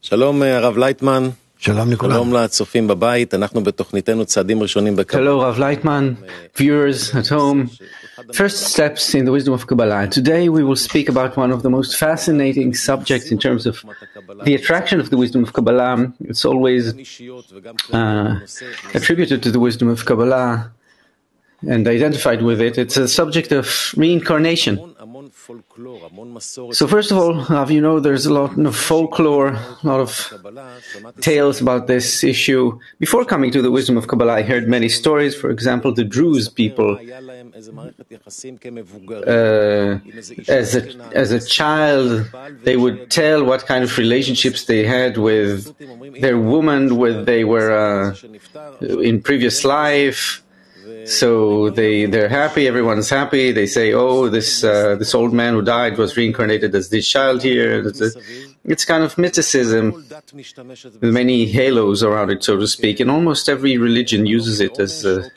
שלום הרב לייטמן. שלום לצופים בבית, אנחנו בתוכניתנו צעדים ראשונים בקבלה. Hello, Rav Leitman, viewers at home. First steps in the wisdom of Kabbalah. Today we will speak about one of the most fascinating subjects in terms of the attraction of the wisdom of Kabbalah. It's always attributed to the wisdom of Kabbalah and identified with it. It's a subject of reincarnation. So first of all, Rav, you know there's a lot of folklore, a lot of tales about this issue. Before coming to the wisdom of Kabbalah, I heard many stories. For example, the Druze people, as a child, they would tell what kind of relationships they had with their woman, where they were in previous life. So they're happy, everyone's happy. They say, oh, this old man who died was reincarnated as this child here. It's kind of mysticism with many halos around it, so to speak. And almost every religion uses it as a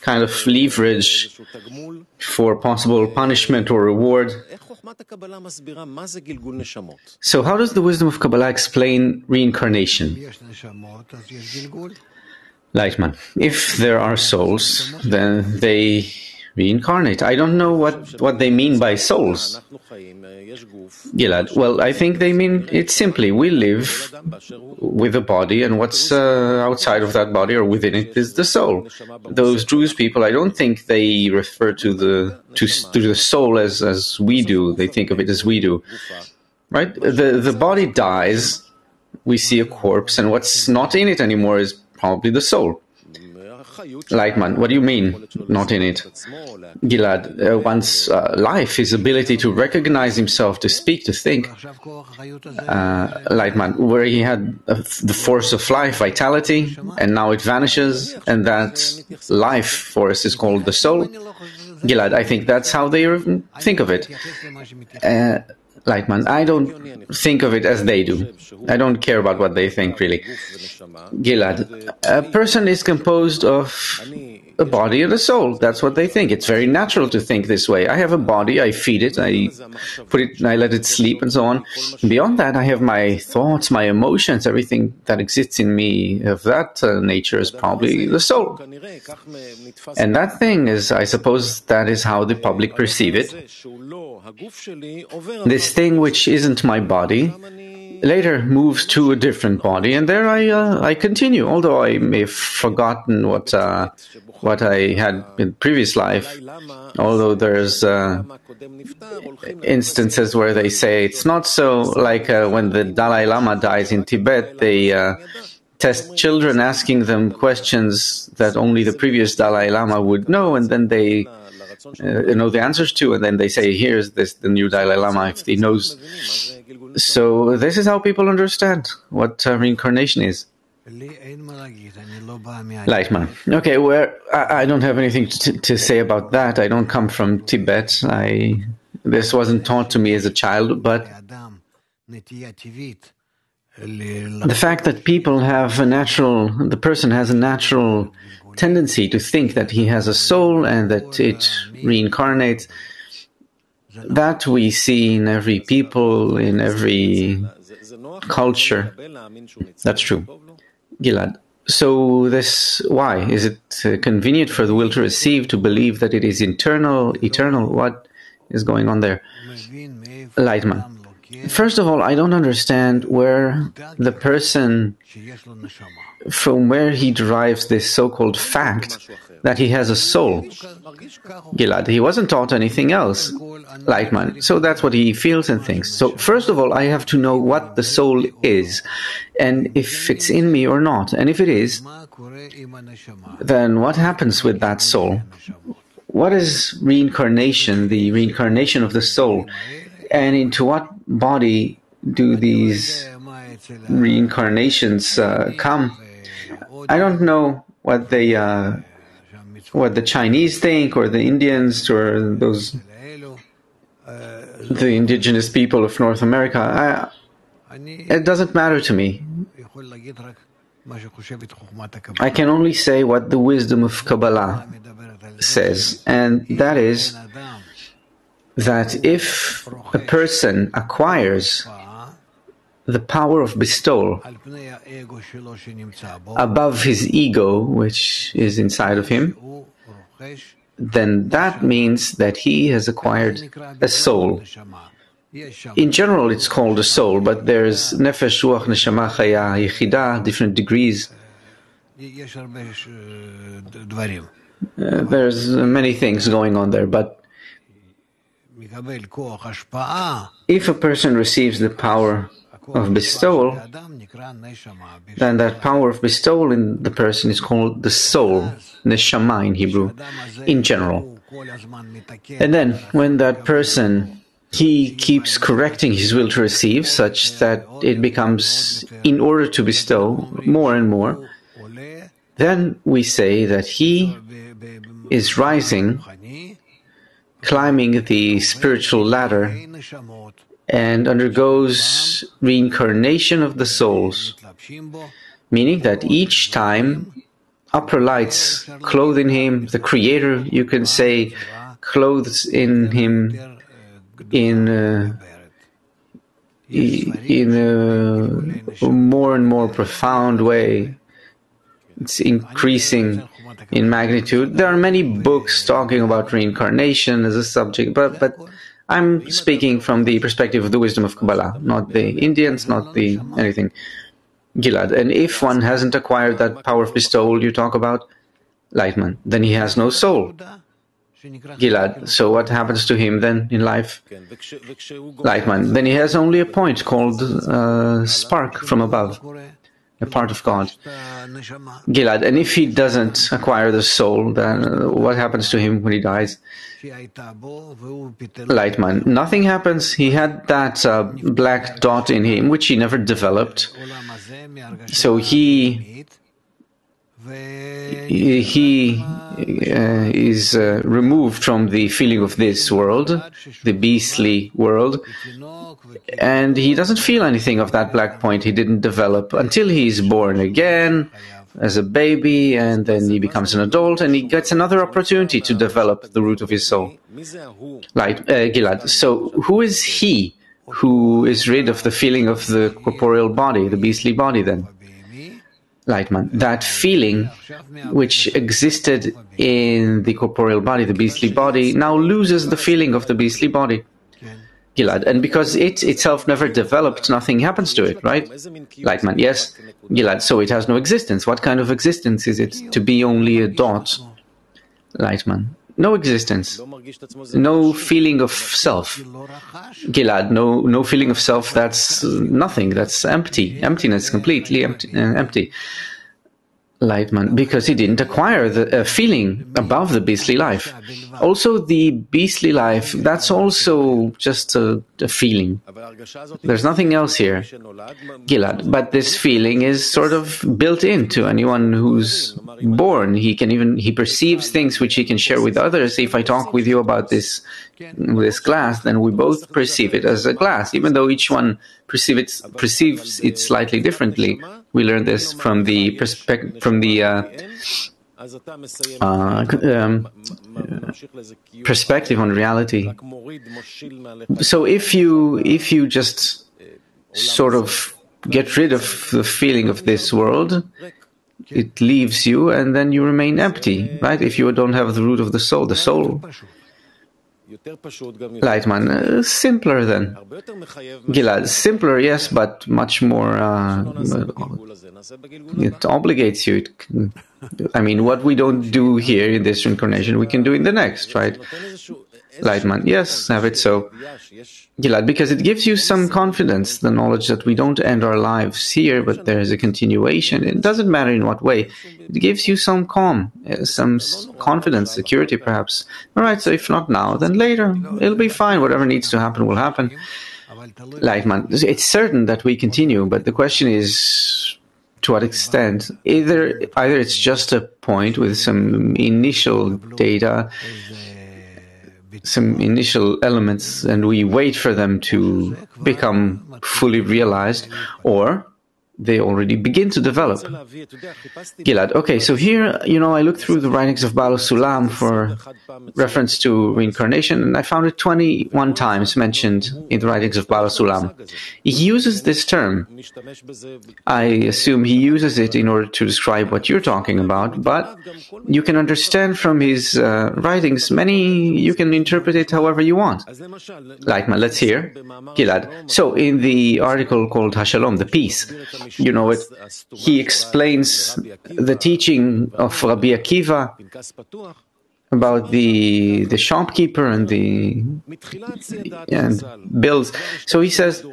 kind of leverage for possible punishment or reward. So how does the wisdom of Kabbalah explain reincarnation? Lightman, if there are souls, then they reincarnate. I don't know what they mean by souls. Gilad, well, I think they mean it simply. We live with a body, and what's outside of that body or within it is the soul. Those Jewish people, I don't think they refer to the soul as we do. They think of it as we do. Right? The body dies, we see a corpse, and what's not in it anymore is probably the soul. Lightman, what do you mean, not in it? Gilad, one's life, his ability to recognize himself, to speak, to think. Lightman, where he had the force of life, vitality, and now it vanishes, and that life force is called the soul. Gilad, I think that's how they think of it. Lightman, I don't think of it as they do. I don't care about what they think, really. Gilad, a person is composed of a body and a soul. That's what they think. It's very natural to think this way. I have a body, I feed it, I let it sleep and so on. Beyond that, I have my thoughts, my emotions, everything that exists in me of that nature is probably the soul. And that thing is, I suppose, that is how the public perceive it. This thing which isn't my body later moves to a different body, and there I continue, although I may have forgotten what I had in previous life. Although there's instances where they say it's not so, like when the Dalai Lama dies in Tibet, they test children, asking them questions that only the previous Dalai Lama would know, and then they know the answers to, and then they say, here's the new Dalai Lama, if he knows. So this is how people understand what reincarnation is. Lightman. Okay, I don't have anything to say about that. I don't come from Tibet. This wasn't taught to me as a child, but the fact that the person has a natural tendency to think that he has a soul and that it reincarnates, that we see in every people, in every culture. That's true. Gilad. So why? Is it convenient for the will to receive, to believe that it is eternal? What is going on there? Lightman. First of all, I don't understand where the person, from where he derives this so-called fact that he has a soul. Gilad, he wasn't taught anything else. Lightman. So that's what he feels and thinks. So first of all, I have to know what the soul is, and if it's in me or not. And if it is, then what happens with that soul? What is reincarnation, the reincarnation of the soul? And into what body do these reincarnations come? I don't know what the Chinese think, or the Indians, or the indigenous people of North America. It doesn't matter to me. I can only say what the wisdom of Kabbalah says, and that is that if a person acquires the power of bestowal above his ego, which is inside of him, then that means that he has acquired a soul. In general, it's called a soul, but there's nefesh, ruach, neshama, chaya, yechida, different degrees. There's many things going on there, but if a person receives the power of bestowal, then that power of bestowal in the person is called the soul, neshama in Hebrew, in general. And then, when that person, he keeps correcting his will to receive, such that it becomes, in order to bestow, more and more, then we say that he is rising, climbing the spiritual ladder, and undergoes reincarnation of the souls, meaning that each time upper lights clothe in him, the Creator, you can say, clothes in him in a more and more profound way. It's increasing in magnitude. There are many books talking about reincarnation as a subject, but I'm speaking from the perspective of the wisdom of Kabbalah, not the Indians, not the anything. Gilad. And if one hasn't acquired that power of bestowal you talk about, Lightman, then he has no soul. Gilad. So what happens to him then in life? Lightman. Then he has only a point called spark from above, a part of God. Gilad. And if he doesn't acquire the soul, then what happens to him when he dies? Lightman. Nothing happens. He had that black dot in him, which he never developed. So he is removed from the feeling of this world, the beastly world, and he doesn't feel anything of that black point he didn't develop until he is born again as a baby, and then he becomes an adult, and he gets another opportunity to develop the root of his soul. Gilad. So who is he who is rid of the feeling of the corporeal body, the beastly body then? Lightman. That feeling which existed in the corporeal body, the beastly body, now loses the feeling of the beastly body. Gilad. And because it itself never developed, nothing happens to it, right? Lightman. Yes. Gilad. So it has no existence. What kind of existence is it? To be only a dot? Lightman. No existence. No feeling of self. Gilad. No feeling of self. That's nothing. That's empty. Emptiness. Completely empty. Lightman. Because he didn't acquire the feeling above the beastly life. Also, the beastly life, that's also just a feeling. There's nothing else here. Gilad. But this feeling is sort of built into anyone who's born. He perceives things which he can share with others. If I talk with you about this glass, then we both perceive it as a glass, even though each one perceives it slightly differently. We learn this from the perspective on reality. So if you just sort of get rid of the feeling of this world, it leaves you, and then you remain empty, right? If you don't have the root of the soul. Lightman. Simpler then. Gilad. Simpler, yes, but much more. It obligates you. What we don't do here in this incarnation, we can do in the next, right? Lightman. Yes, have it so. Gilad. Because it gives you some confidence, the knowledge that we don't end our lives here, but there is a continuation. It doesn't matter in what way. It gives you some calm, some confidence, security perhaps. All right, so if not now, then later. It'll be fine. Whatever needs to happen will happen. Lightman. It's certain that we continue, but the question is to what extent. Either it's just a point with some initial data, some initial elements, and we wait for them to become fully realized, or they already begin to develop. Gilad, okay, so here, I looked through the writings of Baal HaSulam for reference to reincarnation, and I found it 21 times mentioned in the writings of Baal HaSulam. He uses this term. I assume he uses it in order to describe what you're talking about, but you can understand from his writings, you can interpret it however you want. Lightman, let's hear. Gilad. So in the article called HaShalom, the peace, he explains the teaching of Rabbi Akiva about the shopkeeper and bills. So he says,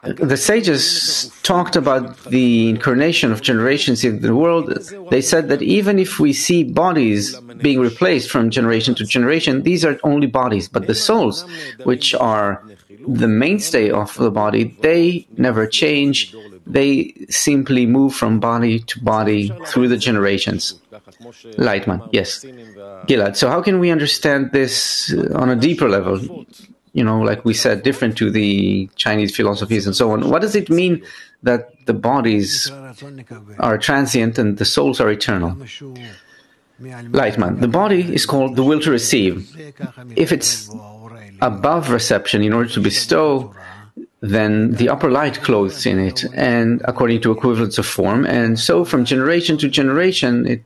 the sages talked about the incarnation of generations in the world. They said that even if we see bodies being replaced from generation to generation, these are only bodies, but the souls, which are the mainstay of the body, they never change. They simply move from body to body through the generations. Lightman, yes. Gilad, so how can we understand this on a deeper level? Like we said, different to the Chinese philosophies and so on. What does it mean that the bodies are transient and the souls are eternal? Lightman, the body is called the will to receive. If it's above reception in order to bestow, then the upper light clothes in it, and according to equivalence of form, and so from generation to generation it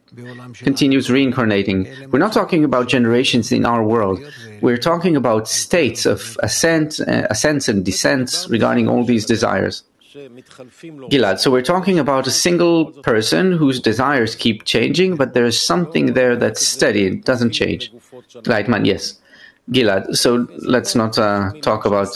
continues reincarnating. We're not talking about generations in our world. We're talking about states of ascents and descents regarding all these desires. Gilad, so we're talking about a single person whose desires keep changing, but there's something there that's steady, it doesn't change. Lightman, yes. Gilad, so let's not talk about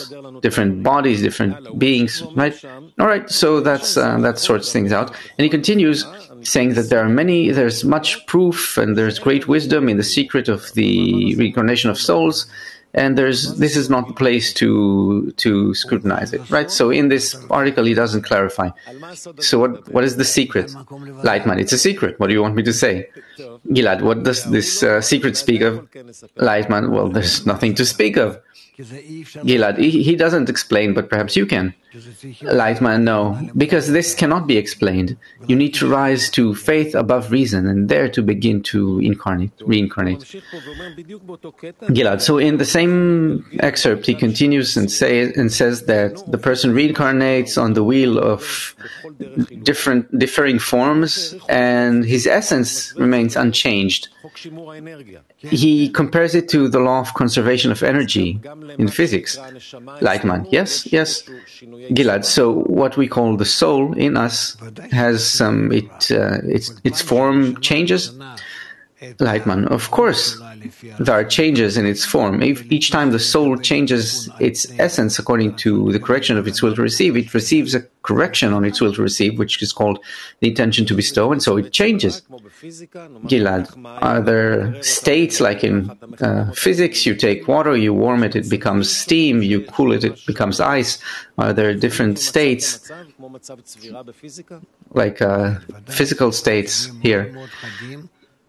different bodies, different beings, right? All right, so that sorts things out. And he continues saying that there's much proof and there's great wisdom in the secret of the reincarnation of souls, and this is not the place to scrutinize it, right? So in this article, he doesn't clarify. So what is the secret? Lightman, it's a secret. What do you want me to say? Gilad, what does this secret speak of? Lightman, well, there's nothing to speak of. Gilad, he doesn't explain, but perhaps you can. Lightman, no, because this cannot be explained. You need to rise to faith above reason and there to begin to reincarnate. Gilad, so in the same excerpt, he continues and says that the person reincarnates on the wheel of differing forms, and his essence remains unchanged. He compares it to the law of conservation of energy in physics. Lightman, yes. Gilad, so what we call the soul in us has its form changes. Lightman, of course, there are changes in its form. Each time the soul changes its essence according to the correction of its will to receive, it receives a correction on its will to receive, which is called the intention to bestow, and so it changes. Gilad, are there states like in physics? You take water, you warm it, it becomes steam, you cool it, it becomes ice. Are there different states, like physical states here?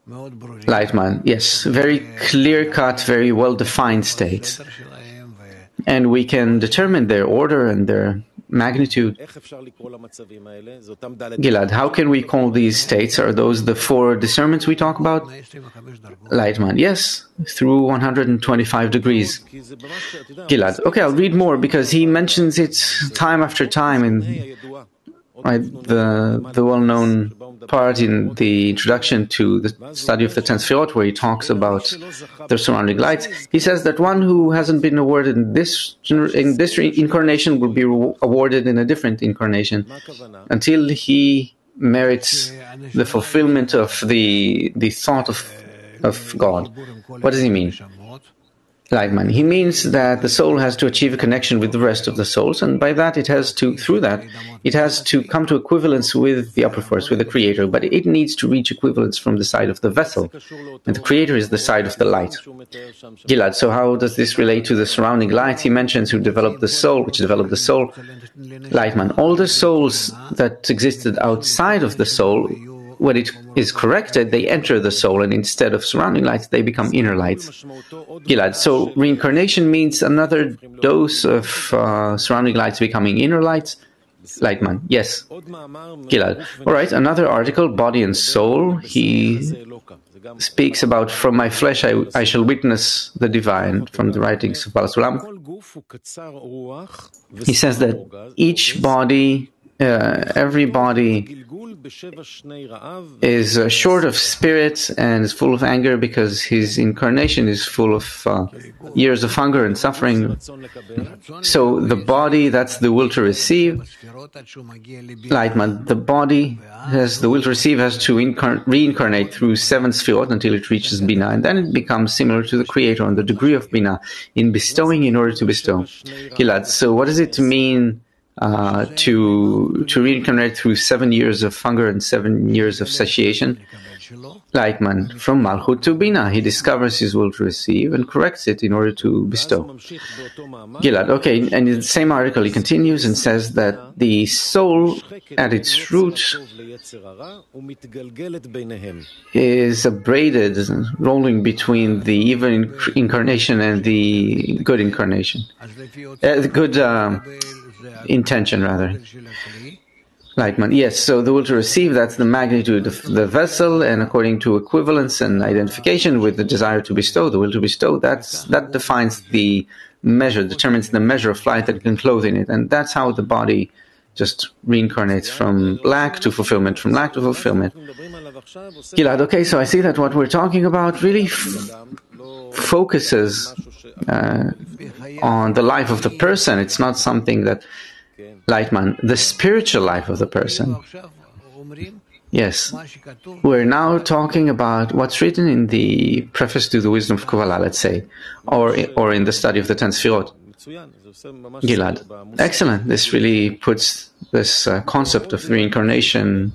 Lightman, yes, very clear-cut, very well-defined states. And we can determine their order and their magnitude. Gilad, how can we call these states? Are those the four discernments we talk about? Lightman, yes, through 125 degrees. Gilad, okay, I'll read more because he mentions it time after time in the well-known part in the introduction to the study of the 10 Sefirot, where he talks about the surrounding lights. He says that one who hasn't been awarded in this incarnation will be awarded in a different incarnation until he merits the fulfillment of the thought of God. What does he mean? Lightman, he means that the soul has to achieve a connection with the rest of the souls, and by that it has to come to equivalence with the upper force, with the Creator, but it needs to reach equivalence from the side of the vessel, and the Creator is the side of the light. Gilad, so how does this relate to the surrounding lights he mentions which developed the soul? Lightman, all the souls that existed outside of the soul, when it is corrected, they enter the soul, and instead of surrounding lights, they become inner lights. Gilad, so reincarnation means another dose of surrounding lights becoming inner lights? Lightman, yes. Gilad. All right, another article, Body and Soul. He speaks about, from my flesh I shall witness the divine, from the writings of Baal HaSulam. He says that each body, every body is short of spirit and is full of anger because his incarnation is full of years of hunger and suffering. So the body, that's the will to receive. Lightman, the body has the will to receive, has to reincarnate through 7 sefirot until it reaches Bina, and then it becomes similar to the Creator on the degree of Bina, in bestowing in order to bestow. Gilad, so what does it mean to reincarnate through 7 years of hunger and 7 years of satiation? Lightman, from Malchut to Bina, he discovers his will to receive and corrects it in order to bestow. Gilad, okay, and in the same article he continues and says that the soul at its root is braided, rolling between the evil incarnation and the good incarnation. The good intention, rather. Lightman, yes, so the will to receive, that's the magnitude of the vessel, and according to equivalence and identification with the desire to bestow, the will to bestow, that defines the measure, determines the measure of light that can clothe in it, and that's how the body just reincarnates from lack to fulfillment, from lack to fulfillment. Gilad, okay, so I see that what we're talking about really focuses on the life of the person. It's not something that Lightman, the spiritual life of the person. Yes. We're now talking about what's written in the preface to the Wisdom of Kabbalah, let's say, or in the study of the 10 sefirot. Gilad. Excellent. This really puts this concept of reincarnation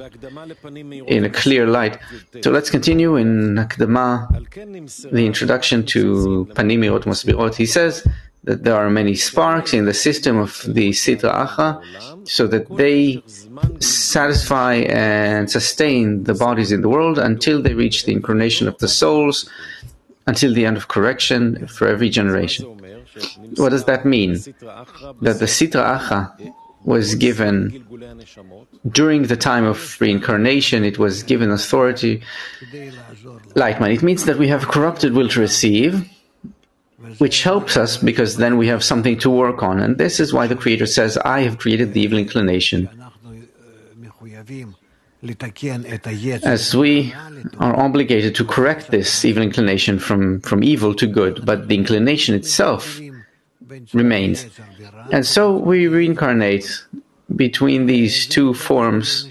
in a clear light. So let's continue in Akdama, the introduction to Panim Mirot Masbirot. He says that there are many sparks in the system of the Sitra Achra, so that they satisfy and sustain the bodies in the world until they reach the incarnation of the souls, until the end of correction for every generation. What does that mean? That the Sitra Achra was given during the time of reincarnation, it was given authority. Lightman, it means that we have corrupted will to receive, which helps us because then we have something to work on. And this is why the Creator says, I have created the evil inclination. As we are obligated to correct this evil inclination from evil to good, but the inclination itself remains. And so we reincarnate between these two forms,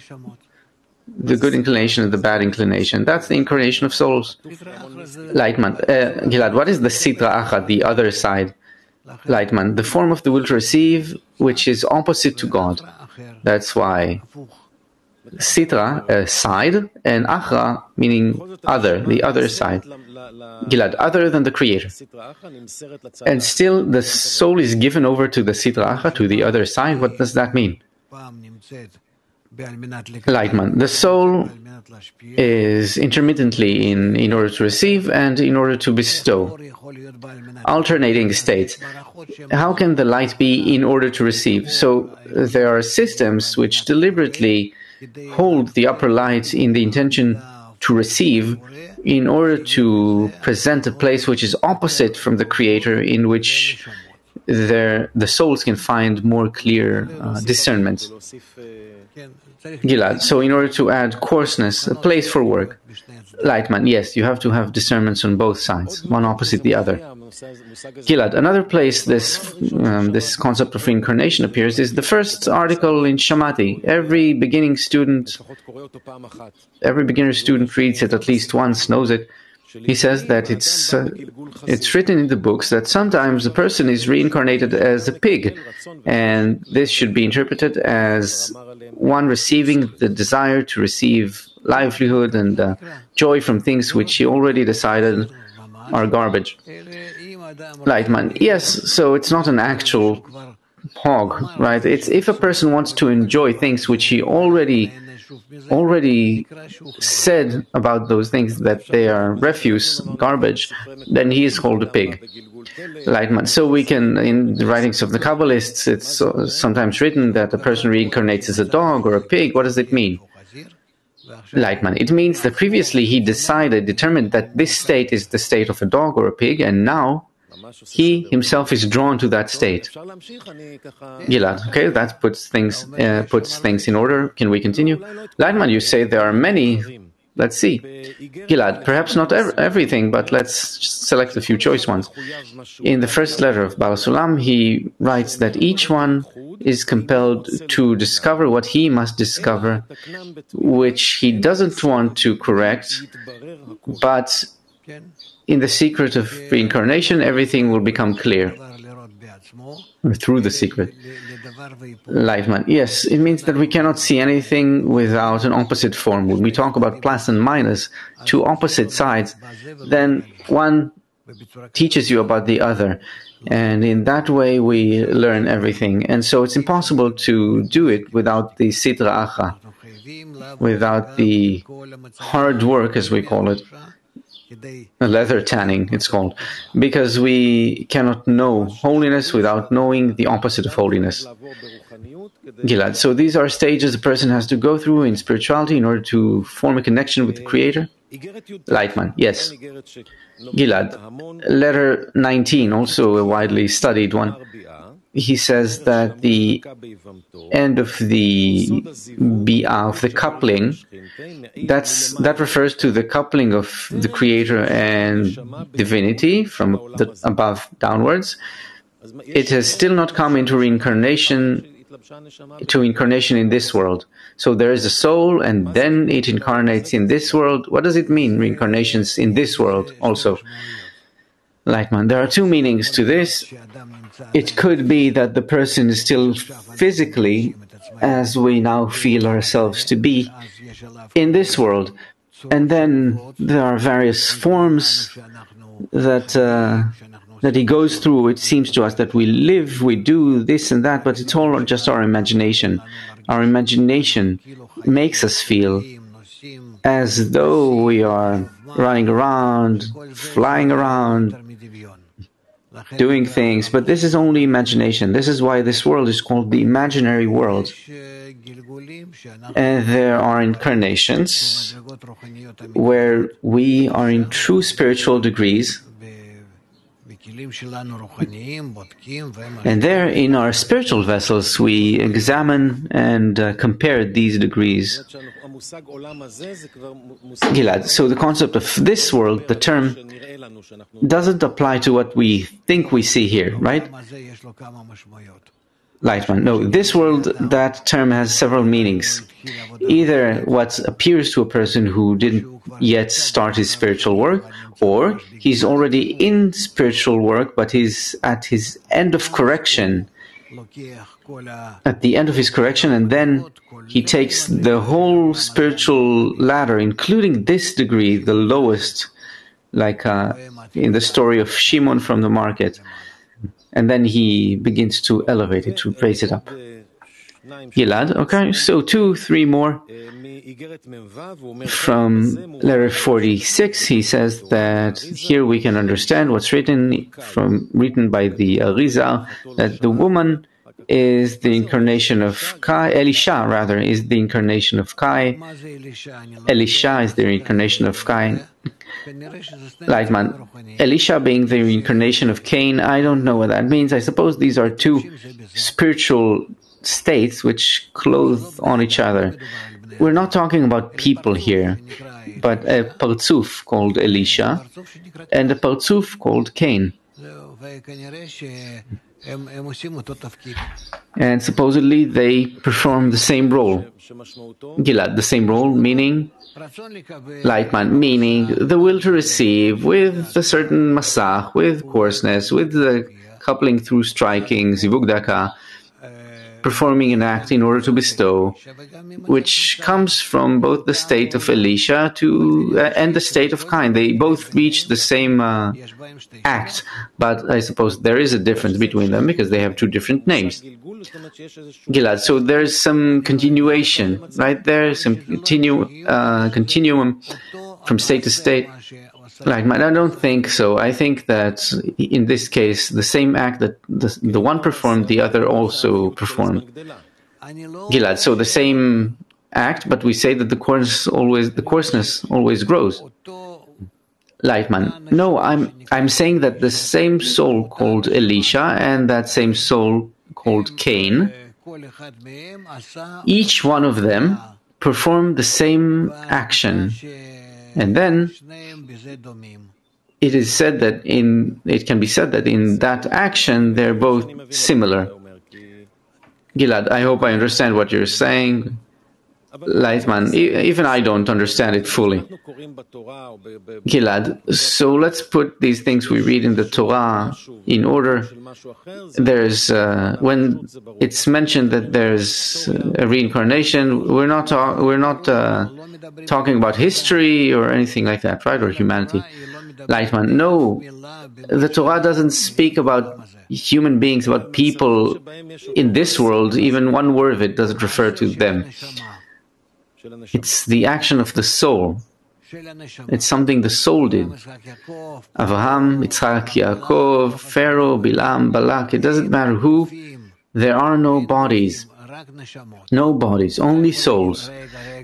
the good inclination and the bad inclination. That's the incarnation of souls. Lightman, Gilad, what is the Sitra Achra, the other side? Lightman, the form of the will to receive, which is opposite to God. That's why Sitra, side, and Achra, meaning other, the other side. Gilad, other than the Creator. And still the soul is given over to the Sitra Achra, to the other side. What does that mean? Lightman, the soul is intermittently in order to receive and in order to bestow. Alternating states. How can the light be in order to receive? So there are systems which deliberately hold the upper light in the intention to receive in order to present a place which is opposite from the Creator, in which the souls can find more clear discernment. Gilad, so in order to add coarseness, a place for work. Lightman, yes, you have to have discernments on both sides, one opposite the other. Gilad, another place this concept of reincarnation appears is the first article in Shamati. Every beginner student reads it at least once, knows it. He says that it's written in the books that sometimes a person is reincarnated as a pig, and this should be interpreted as one receiving the desire to receive livelihood and joy from things which he already decided are garbage. Lightman, yes, so it's not an actual hog, right? It's if a person wants to enjoy things which he already already said about those things that they are refuse, garbage, then he is called a pig. Lightman. So we can, in the writings of the Kabbalists, it's sometimes written that a person reincarnates as a dog or a pig. What does it mean? Lightman. It means that previously he determined that this state is the state of a dog or a pig, and now he himself is drawn to that state. Gilad, okay, that puts things in order. Can we continue? Lightman, you say there are many. Let's see. Gilad, perhaps not everything, but let's select a few choice ones. In the first letter of Baal HaSulam, he writes that each one is compelled to discover what he must discover, which he doesn't want to correct, but in the secret of reincarnation, everything will become clear. Or through the secret. Lightman. Yes, it means that we cannot see anything without an opposite form. When we talk about plus and minus, two opposite sides, then one teaches you about the other. And in that way we learn everything. And so it's impossible to do it without the sidra acha, without the hard work, as we call it. Leather tanning, it's called, because we cannot know holiness without knowing the opposite of holiness. Gilad, so these are stages a person has to go through in spirituality in order to form a connection with the Creator? Lightman, yes. Gilad, letter 19, also a widely studied one. He says that the end of the bi'ah, of the coupling, that refers to the coupling of the Creator and divinity from the above downwards. It has still not come into reincarnation in this world. So there is a soul, and then it incarnates in this world. What does it mean, reincarnations in this world also? Lightman, there are two meanings to this. It could be that the person is still physically, as we now feel ourselves to be, in this world. And then there are various forms that he goes through. It seems to us that we live, we do this and that, but it's all just our imagination. Our imagination makes us feel as though we are running around, flying around, doing things, but this is only imagination. This is why this world is called the imaginary world. And there are incarnations where we are in true spiritual degrees, and there in our spiritual vessels we examine and compare these degrees. Gilad, so the concept of this world, the term, doesn't apply to what we think we see here, right? Lightman, no, this world, that term has several meanings. Either what appears to a person who didn't yet start his spiritual work, or he's already in spiritual work, but he's at his end of correction, at the end of his correction, and then he takes the whole spiritual ladder, including this degree, the lowest, like in the story of Shimon from the market, and then he begins to elevate it, to raise it up. Gilad, okay, so 2-3 more. From letter 46, he says that here we can understand what's written by the Arizal, that the woman is the incarnation of Kai. Elisha, rather, is the incarnation of Kai. Elisha is the reincarnation of Kai. Lightman, Elisha being the reincarnation of Cain, I don't know what that means. I suppose these are two spiritual states which clothe on each other. We're not talking about people here, but a partzuf called Elisha and a partzuf called Cain. And supposedly they perform the same role. Gilad, the same role, meaning? Lightman, meaning the will to receive with a certain masach, with coarseness, with the coupling through striking, zivug daka, performing an act in order to bestow, which comes from both the state of Elisha and the state of Cain. They both reach the same act, but I suppose there is a difference between them because they have two different names. Gilad, so there's some continuation, right there, some continuum from state to state. I don't think so. I think that in this case, the same act that the one performed, the other also performed. Gilad, so the same act, but we say that the coarseness always grows. Lightman, no, I'm saying that the same soul called Elisha and that same soul called Cain, each one of them performed the same action. And then it is said that it can be said that in that action they're both similar. Gilad, I hope I understand what you're saying. Lightman, even I don't understand it fully. Gilad, so let's put these things we read in the Torah in order. There's when it's mentioned that there's a reincarnation, we're not talking about history or anything like that, right? Or humanity. Lightman, no, the Torah doesn't speak about human beings, about people in this world. Even one word of it doesn't refer to them. It's the action of the soul. It's something the soul did. Avraham, Yitzchak, Yaakov, Pharaoh, Bilam, Balak, it doesn't matter who. There are no bodies. No bodies, only souls.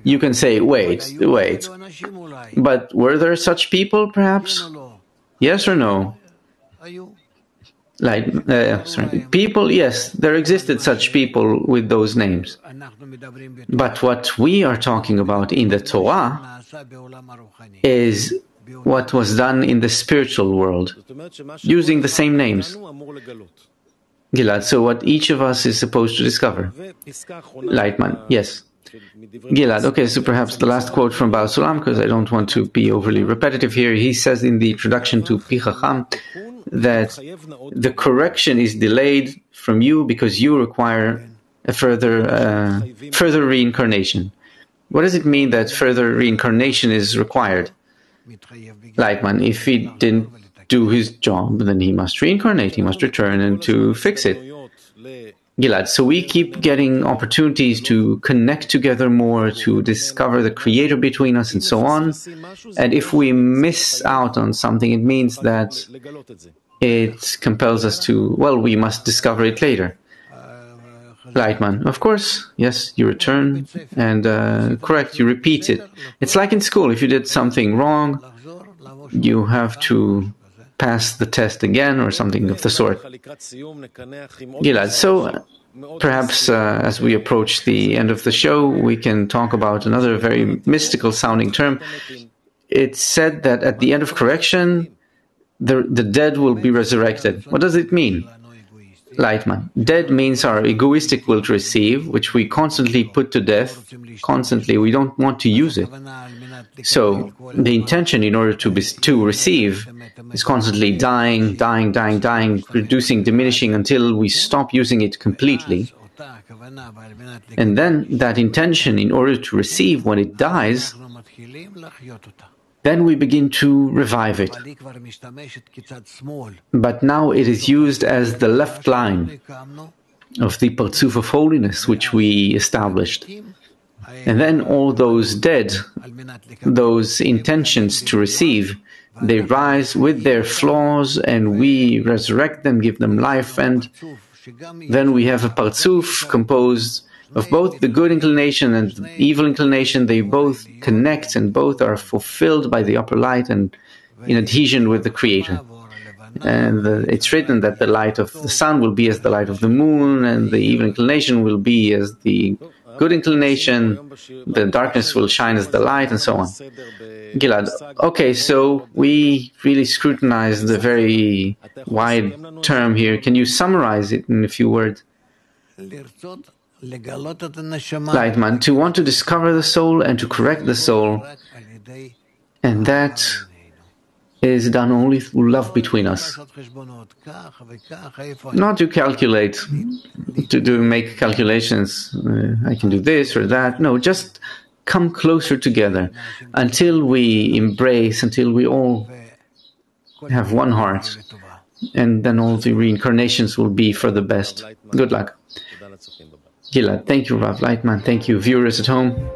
You can say, wait. But were there such people, perhaps? Yes or no? People, yes, there existed such people with those names. But what we are talking about in the Torah is what was done in the spiritual world, using the same names. Gilad, so what each of us is supposed to discover. Lightman, yes. Gilad, okay, so perhaps the last quote from Baal HaSulam, because I don't want to be overly repetitive here. He says in the introduction to Pi Chacham that the correction is delayed from you because you require a further reincarnation. What does it mean that further reincarnation is required? Lightman, if he didn't do his job, then he must reincarnate, he must return and to fix it. Gilad, so we keep getting opportunities to connect together more, to discover the Creator between us and so on. And if we miss out on something, it means that it compels us to, we must discover it later. Lightman, of course, yes, you return and correct, you repeat it. It's like in school, if you did something wrong, you have to pass the test again or something of the sort. Gilad, so perhaps as we approach the end of the show, we can talk about another very mystical sounding term. It's said that at the end of correction, the dead will be resurrected. What does it mean? Lightman, dead means our egoistic will to receive, which we constantly put to death. Constantly, we don't want to use it. So the intention in order to receive is constantly dying, reducing, diminishing until we stop using it completely. And then that intention in order to receive, when it dies, then we begin to revive it. But now it is used as the left line of the Parzuf of holiness which we established. And then all those dead, those intentions to receive, they rise with their flaws and we resurrect them, give them life, and then we have a Parzuf composed of both the good inclination and the evil inclination. They both connect and both are fulfilled by the upper light and in adhesion with the Creator. And it's written that the light of the sun will be as the light of the moon, and the evil inclination will be as the good inclination, the darkness will shine as the light, and so on. Gilad, okay, so we really scrutinize the very wide term here. Can you summarize it in a few words? Lightman, to want to discover the soul and to correct the soul, and that is done only through love between us. Not to calculate, to make calculations, I can do this or that. No, just come closer together until we embrace, until we all have one heart. And then all the reincarnations will be for the best. Good luck. Gilad, thank you, Rav Leitman. Thank you, viewers at home.